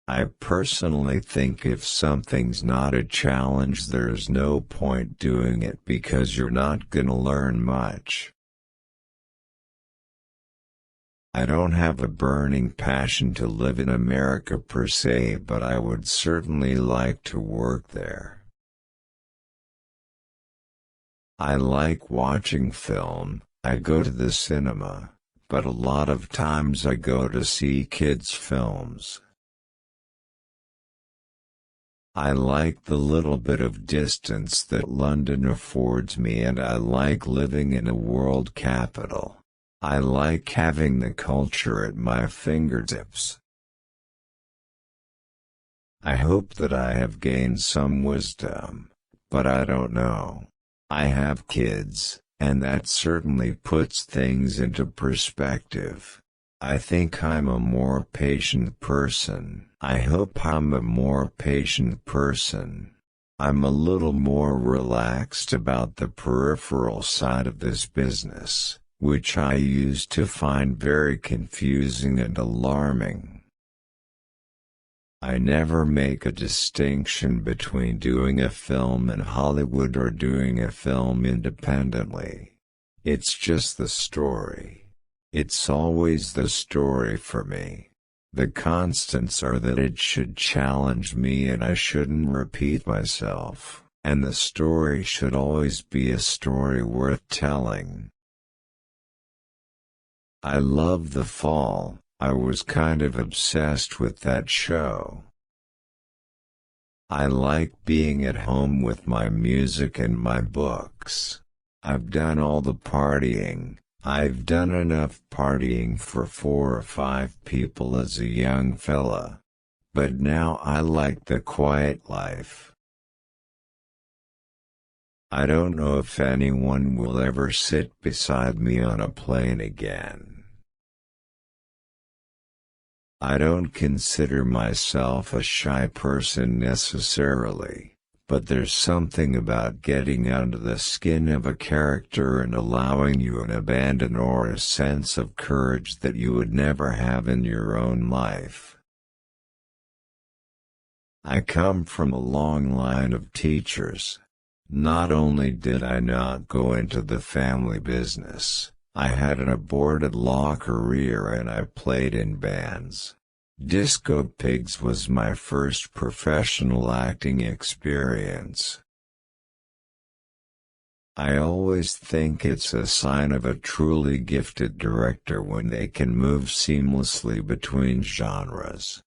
I personally think if something's not a challenge, there's no point doing it because you're not gonna learn much. I don't have a burning passion to live in America per se, but I would certainly like to work there. I like watching film. I go to the cinema, but a lot of times I go to see kids' films. I like the little bit of distance that London affords me, and I like living in a world capital. I like having the culture at my fingertips. I hope that I have gained some wisdom, but I don't know. I have kids, and that certainly puts things into perspective. I think I'm a more patient person. I hope I'm a more patient person. I'm a little more relaxed about the peripheral side of this business, which I used to find very confusing and alarming. I never make a distinction between doing a film in Hollywood or doing a film independently. It's just the story. It's always the story for me. The constants are that it should challenge me and I shouldn't repeat myself, and the story should always be a story worth telling. I love The Fall. I was kind of obsessed with that show. I like being at home with my music and my books. I've done all the partying. I've done enough partying for 4 or 5 people as a young fella. But now I like the quiet life. I don't know if anyone will ever sit beside me on a plane again. I don't consider myself a shy person necessarily, but there's something about getting under the skin of a character and allowing you an abandon or a sense of courage that you would never have in your own life. I come from a long line of teachers. Not only did I not go into the family business, I had an aborted law career and I played in bands. Disco Pigs was my first professional acting experience. I always think it's a sign of a truly gifted director when they can move seamlessly between genres.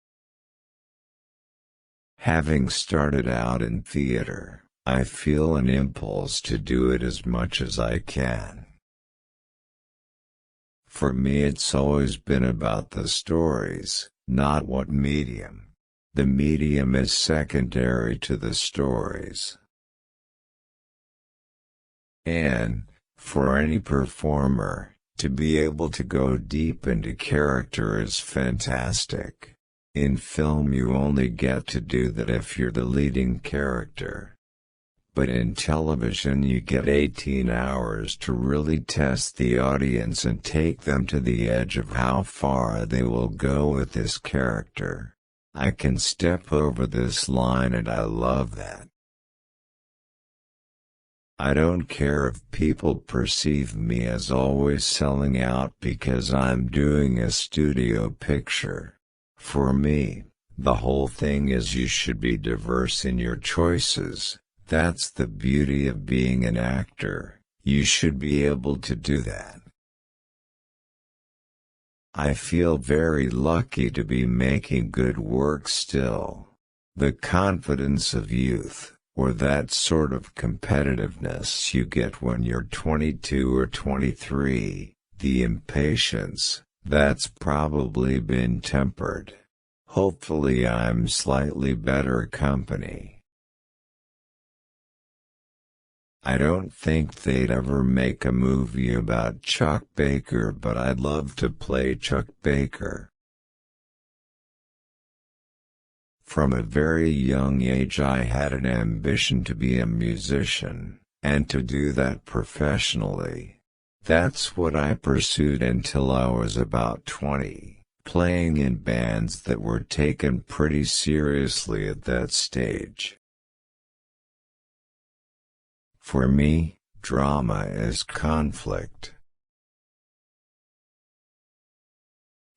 Having started out in theater, I feel an impulse to do it as much as I can. For me, it's always been about the stories, not what medium. The medium is secondary to the stories. And, for any performer, to be able to go deep into character is fantastic. In film you only get to do that if you're the leading character. But in television you get 18 hours to really test the audience and take them to the edge of how far they will go with this character. I can step over this line and I love that. I don't care if people perceive me as always selling out because I'm doing a studio picture. For me, the whole thing is you should be diverse in your choices. That's the beauty of being an actor. You should be able to do that. I feel very lucky to be making good work still. The confidence of youth, or that sort of competitiveness you get when you're 22 or 23, the impatience, that's probably been tempered. Hopefully I'm slightly better company. I don't think they'd ever make a movie about Chuck Baker, but I'd love to play Chuck Baker. From a very young age I had an ambition to be a musician, and to do that professionally. That's what I pursued until I was about 20. playing in bands that were taken pretty seriously at that stage. For me, drama is conflict.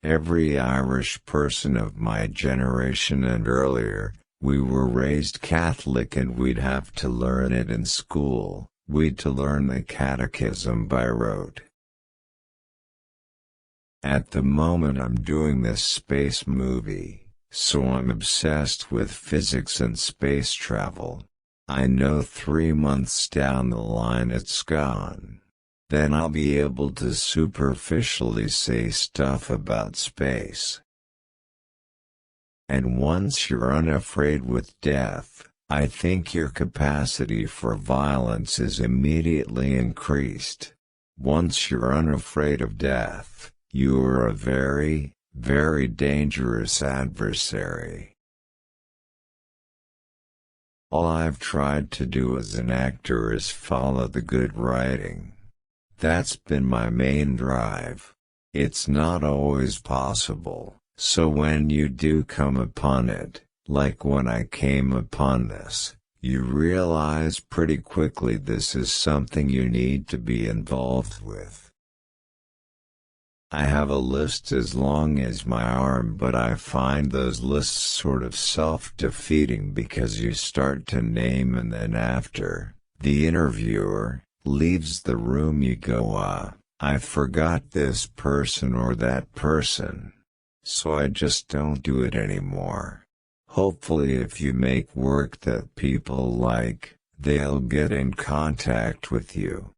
Every Irish person of my generation and earlier, we were raised Catholic and we'd have to learn it in school. We'd to learn the catechism by rote. At the moment I'm doing this space movie, so I'm obsessed with physics and space travel. I know 3 months down the line it's gone. Then I'll be able to superficially say stuff about space. And once you're unafraid with death, I think your capacity for violence is immediately increased. Once you're unafraid of death, you are a very, very dangerous adversary. All I've tried to do as an actor is follow the good writing. That's been my main drive. It's not always possible, so when you do come upon it, like when I came upon this, you realize pretty quickly this is something you need to be involved with. I have a list as long as my arm, but I find those lists sort of self-defeating because you start to name and then after the interviewer leaves the room you go, I forgot this person or that person. So I just don't do it anymore. Hopefully if you make work that people like, they'll get in contact with you.